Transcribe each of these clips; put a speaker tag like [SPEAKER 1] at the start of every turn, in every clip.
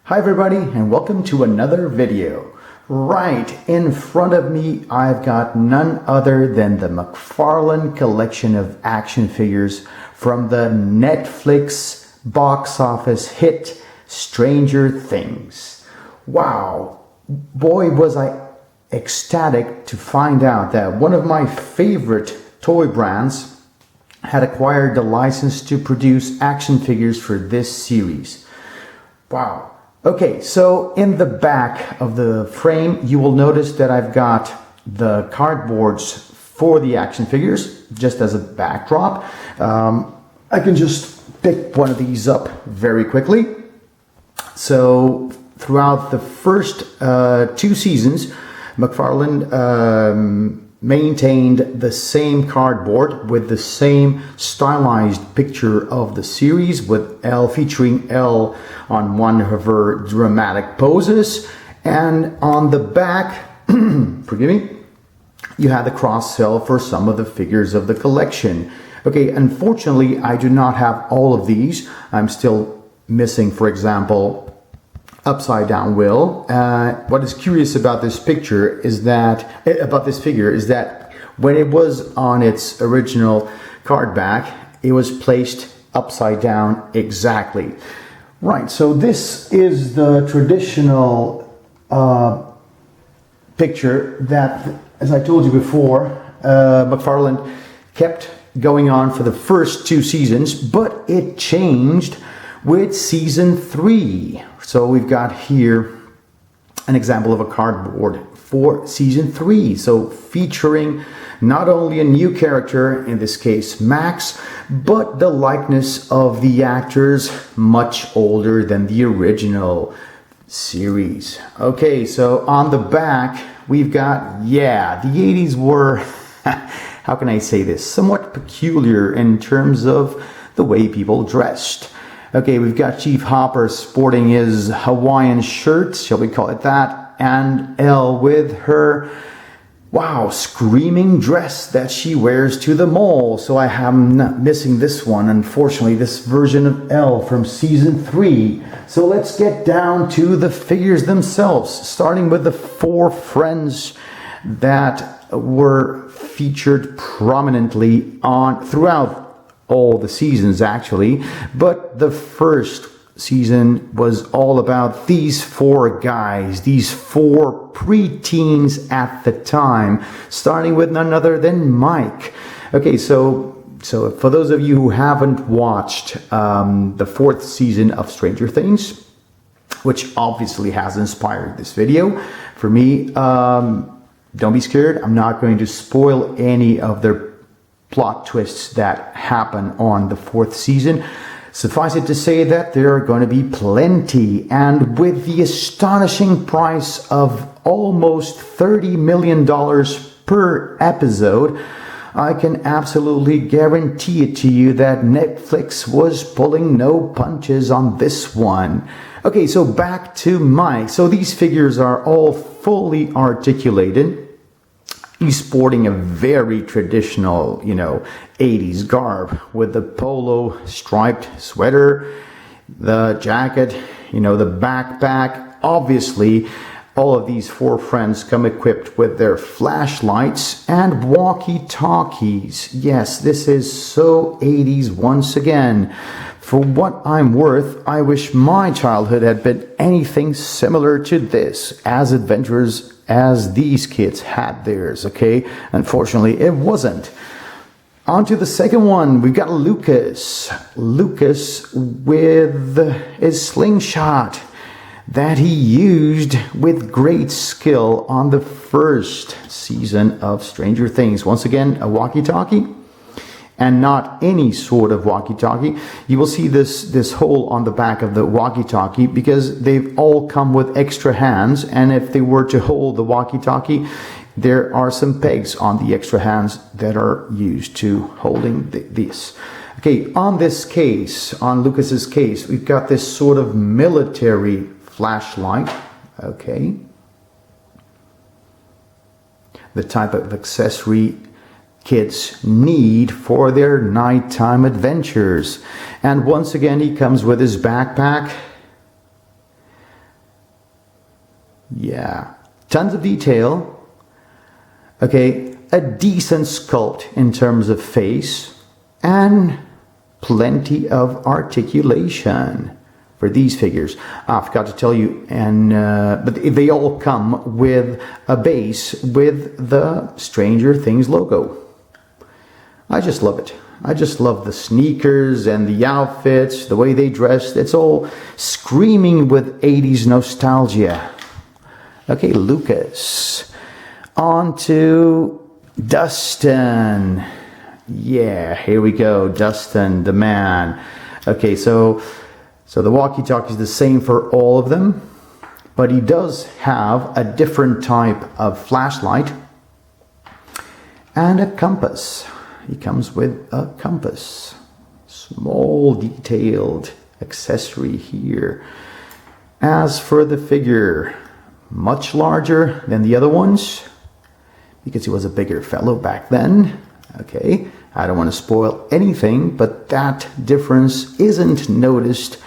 [SPEAKER 1] Hi everybody, and welcome to another video. Right in front of me I've got none other than the McFarlane collection of action figures from the Netflix box office hit Stranger Things. Wow, boy was I ecstatic to find out that one of my favorite toy brands had acquired the license to produce action figures for this series. Wow. Okay, so in the back of the frame, you will notice that I've got the cardboards for the action figures, just as a backdrop. I can just pick one of these up very quickly. So throughout the first 2 seasons, McFarlane maintained the same cardboard with the same stylized picture of the series, with Elle featuring Elle on one of her dramatic poses, and on the back forgive me, you had the cross sell for some of the figures of the collection. Okay, unfortunately I do not have all of these. I'm still missing, for example, Upside Down Will. What is curious about this picture is that, about this figure, is that when it was on its original card back, it was placed upside down exactly. Right, so this is the traditional picture that, as I told you before, McFarlane kept going on for the first 2 seasons, but it changed with season 3. So we've got here an example of a cardboard for season 3. So featuring not only a new character, in this case Max, but the likeness of the actors much older than the original series. Okay, so on the back we've got, yeah, the 80s were, how can I say this, somewhat peculiar in terms of the way people dressed. Okay, we've got Chief Hopper sporting his Hawaiian shirt, shall we call it that, and Elle with her, wow, screaming dress that she wears to the mall. So I am missing this one, unfortunately, this version of Elle from season 3. So let's get down to the figures themselves, starting with the 4 friends that were featured prominently on throughout all the seasons, actually, but the first season was all about these 4 guys, these 4 preteens at the time, starting with none other than Mike. Okay, so for those of you who haven't watched the 4th season of Stranger Things, which obviously has inspired this video, for me, don't be scared, I'm not going to spoil any of their plot twists that happen on the 4th season. Suffice it to say that there are going to be plenty, and with the astonishing price of almost $30 million per episode, I can absolutely guarantee it to you that Netflix was pulling no punches on this one. Okay, so back to Mike. So these figures are all fully articulated. He's sporting a very traditional, 80s garb with the polo striped sweater, the jacket, the backpack. Obviously, all of these 4 friends come equipped with their flashlights and walkie-talkies. Yes, this is so 80s once again. For what I'm worth, I wish my childhood had been anything similar to this, as adventurous as these kids had theirs, okay? Unfortunately, it wasn't. On to the second one, we've got Lucas. Lucas with his slingshot that he used with great skill on the first season of Stranger Things. Once again, a walkie-talkie, and not any sort of walkie-talkie. You will see this hole on the back of the walkie-talkie because they've all come with extra hands, and if they were to hold the walkie-talkie, there are some pegs on the extra hands that are used to holding this. Okay, on this case, on Lucas's case, we've got this sort of military flashlight. Okay, the type of accessory kids need for their nighttime adventures. And once again, he comes with his backpack Yeah, tons of detail. Okay, a decent sculpt in terms of face and plenty of articulation for these figures. I forgot to tell you, but they all come with a base with the Stranger Things logo. I just love it. I just love the sneakers and the outfits, the way they dressed. It's all screaming with 80s nostalgia. Okay, Lucas. On to Dustin. Yeah, here we go. Dustin, the man. Okay, so the walkie-talkie is the same for all of them, but he does have a different type of flashlight and a compass. He comes with a compass. Small detailed accessory here. As for the figure, much larger than the other ones because he was a bigger fellow back then. Okay, I don't want to spoil anything, but that difference isn't noticed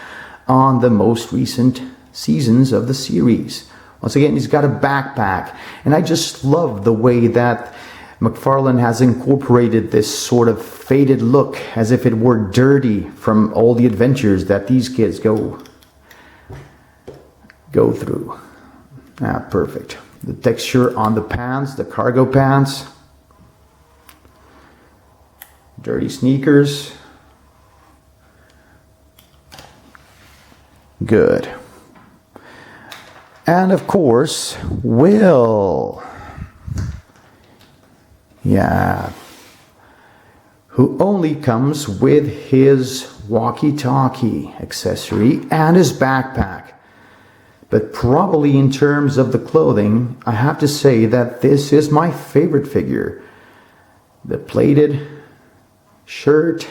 [SPEAKER 1] on the most recent seasons of the series. Once again, he's got a backpack, and I just love the way that McFarlane has incorporated this sort of faded look, as if it were dirty from all the adventures that these kids go through. Ah, perfect. The texture on the pants, the cargo pants, dirty sneakers. Good. And of course, Will. Yeah. Who only comes with his walkie-talkie accessory and his backpack. But probably in terms of the clothing, I have to say that this is my favorite figure. The plated shirt,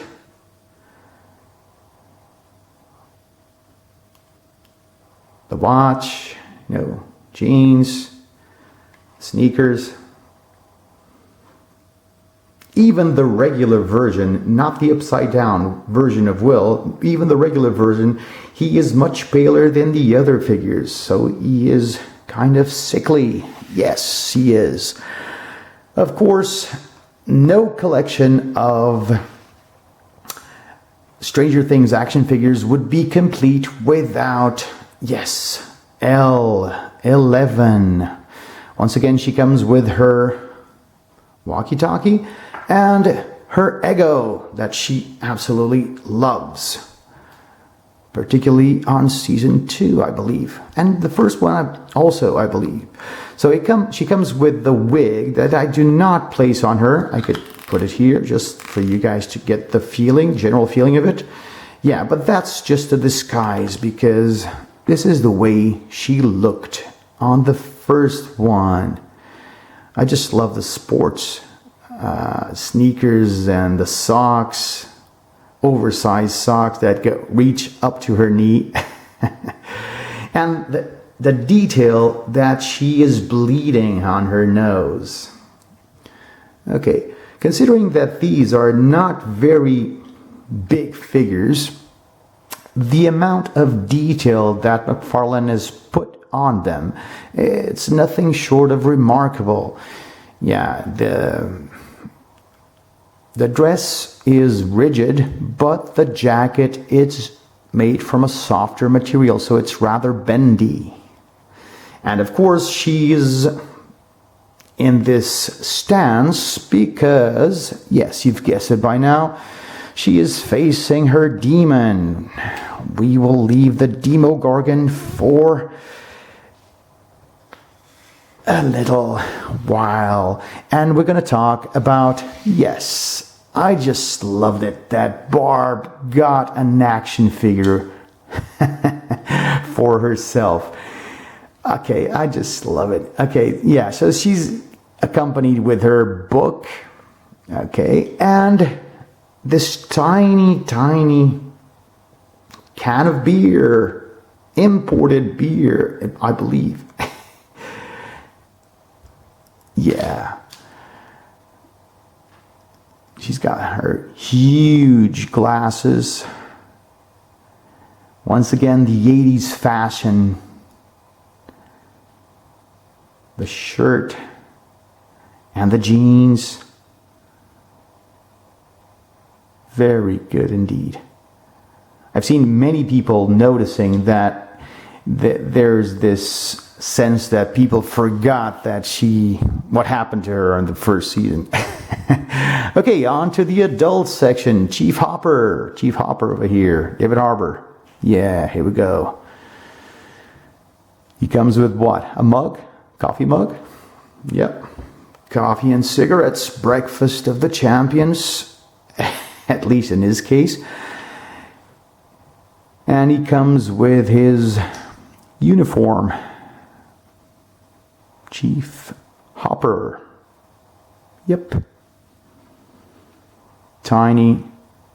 [SPEAKER 1] the watch, jeans, sneakers. Even the regular version, not the upside down version of Will, even the regular version, he is much paler than the other figures, so he is kind of sickly. Yes, he is. Of course, no collection of Stranger Things action figures would be complete without, yes, L11. Once again, she comes with her walkie-talkie and her ego that she absolutely loves. Particularly on season 2, I believe. And the first one also, I believe. So she comes with the wig that I do not place on her. I could put it here just for you guys to get the feeling, general feeling of it. Yeah, but that's just a disguise because this is the way she looked on the first one. I just love the sports sneakers and the socks, oversized socks that reach up to her knee. And the detail that she is bleeding on her nose. Okay, considering that these are not very big figures, the amount of detail that McFarlane has put on them, it's nothing short of remarkable. Yeah, the dress is rigid, but the jacket, it's made from a softer material, so it's rather bendy. And of course, she's in this stance because, yes, you've guessed it by now, she is facing her demon. We will leave the Demogorgon for a little while, and we're going to talk about, yes, I just loved it that Barb got an action figure for herself. Okay, I just love it. Okay, yeah, so she's accompanied with her book, okay, and this tiny can of beer, imported beer, I believe. Yeah. She's got her huge glasses. Once again, the 80s fashion. the shirt, and the jeans. Very good indeed. I've seen many people noticing that there's this sense that people forgot that what happened to her in the first season. Okay, on to the adult section. Chief Hopper over here. David Harbour. Yeah, here we go. He comes with what? A mug? Coffee mug? Yep. Coffee and cigarettes. Breakfast of the champions. At least in his case. And he comes with his uniform. Chief Hopper. Yep. Tiny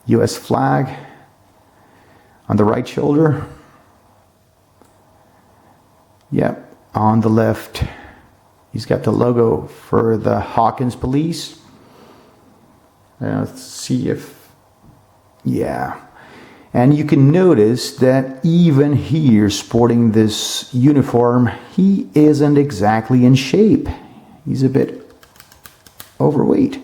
[SPEAKER 1] US flag on the right shoulder. Yep. On the left, he's got the logo for the Hawkins Police. Let's see if... Yeah. And you can notice that even here, sporting this uniform, he isn't exactly in shape. He's a bit overweight.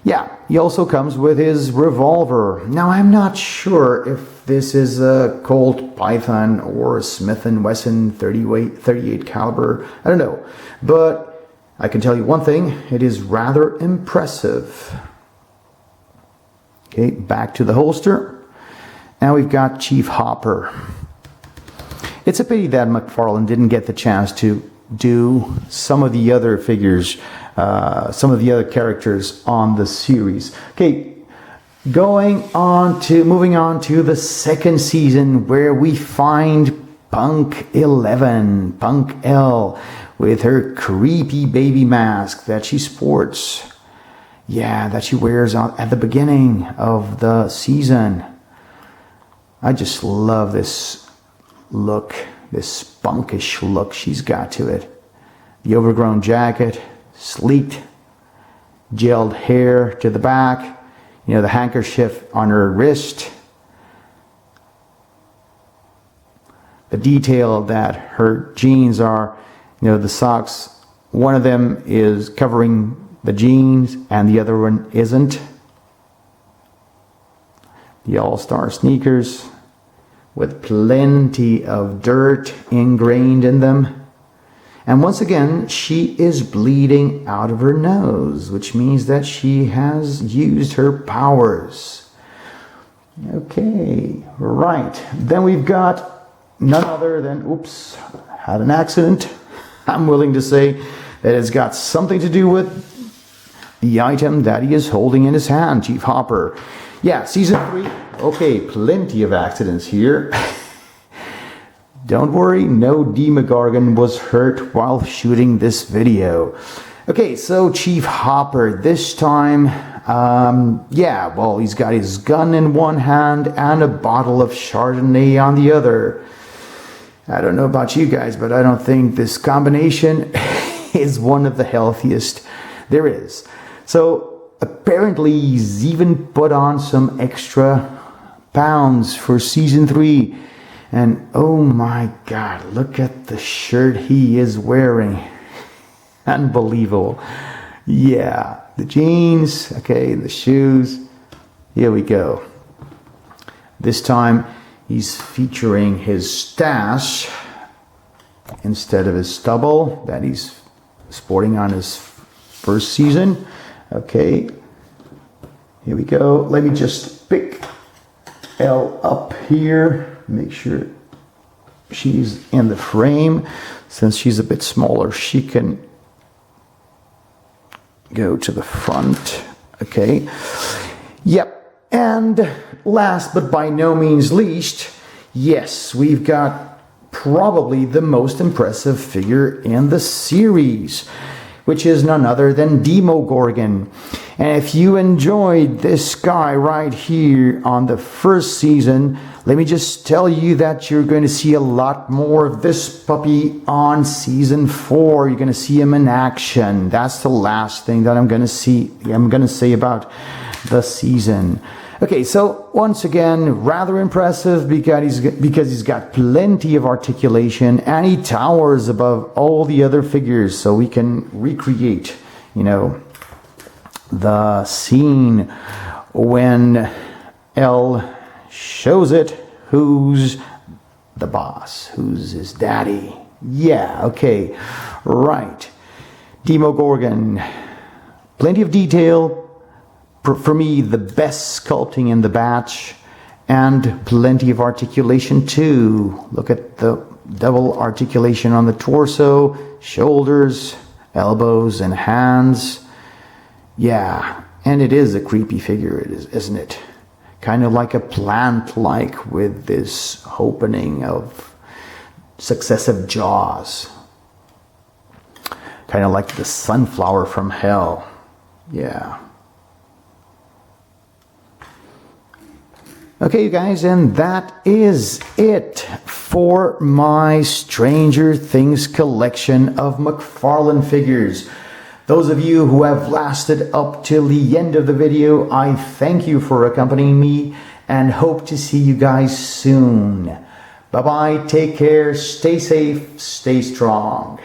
[SPEAKER 1] Yeah, he also comes with his revolver. Now, I'm not sure if this is a Colt Python or a Smith & Wesson 38 caliber. I don't know. But I can tell you one thing. It is rather impressive. Okay, back to the holster. Now we've got Chief Hopper. It's a pity that McFarlane didn't get the chance to do some of the other figures, some of the other characters on the series. Okay, moving on to the second season, where we find Punk 11, Punk L, with her creepy baby mask that she sports. Yeah, that she wears at the beginning of the season. I just love this look, this punkish look she's got to it. The overgrown jacket, sleeked, gelled hair to the back, the handkerchief on her wrist. The detail that her jeans are, the socks, one of them is covering the jeans and the other one isn't. The all-star sneakers with plenty of dirt ingrained in them. And once again, she is bleeding out of her nose, which means that she has used her powers. Okay, right. Then we've got none other than, had an accident. I'm willing to say that it's got something to do with the item that he is holding in his hand, Chief Hopper. Yeah, season 3. Okay, plenty of accidents here. Don't worry, no Demogorgon was hurt while shooting this video. Okay, so Chief Hopper, this time, he's got his gun in one hand and a bottle of Chardonnay on the other. I don't know about you guys, but I don't think this combination is one of the healthiest there is. So apparently he's even put on some extra pounds for season 3. And oh my God, look at the shirt he is wearing. Unbelievable. Yeah, the jeans, okay, the shoes. Here we go. This time he's featuring his stash instead of his stubble that he's sporting on his first season. Okay, here we go. Let me just pick Elle up here. Make sure she's in the frame. Since she's a bit smaller, she can go to the front. Okay. Yep. And last but by no means least, yes, we've got probably the most impressive figure in the series, which is none other than Demogorgon. And if you enjoyed this guy right here on the first season, let me just tell you that you're going to see a lot more of this puppy on season 4. You're going to see him in action. That's the last thing that I'm going to say about the season. Okay, so once again, rather impressive because he's got plenty of articulation and he towers above all the other figures, so we can recreate, you know, the scene when Elle shows it who's the boss, who's his daddy. Yeah, okay, right. Demogorgon, plenty of detail. For me, the best sculpting in the batch, and plenty of articulation too. Look at the double articulation on the torso, shoulders, elbows, and hands. Yeah, and it is a creepy figure, isn't it? Kind of like a plant-like with this opening of successive jaws. Kind of like the sunflower from hell. Yeah. Okay, you guys, and that is it for my Stranger Things collection of McFarlane figures. Those of you who have lasted up till the end of the video, I thank you for accompanying me and hope to see you guys soon. Bye-bye, take care, stay safe, stay strong.